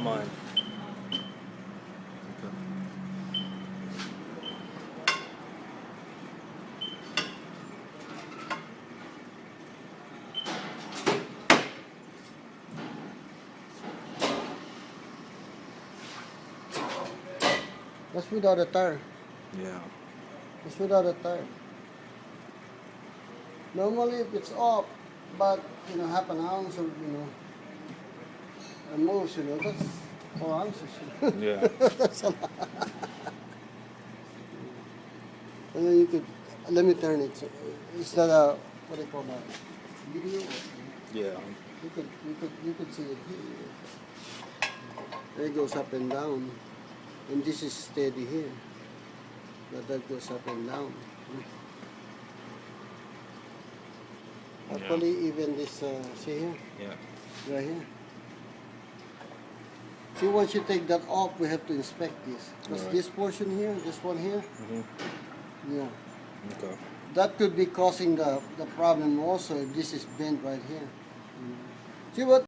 mind. That's without a tire. Yeah. It's without a tire. Normally if it's off, but half an ounce or at most, that's 4 ounces. Yeah. That's a lot. And then you could let me turn it. So it's that what do you call that? Video. Yeah. You could see it here. It goes up and down, and this is steady here. But that goes up and down. Actually, even this, see here? Yeah. Right here. See, once you take that off, we have to inspect this. Because this portion here, this one here, yeah. Okay. That could be causing the problem also if this is bent right here. See what?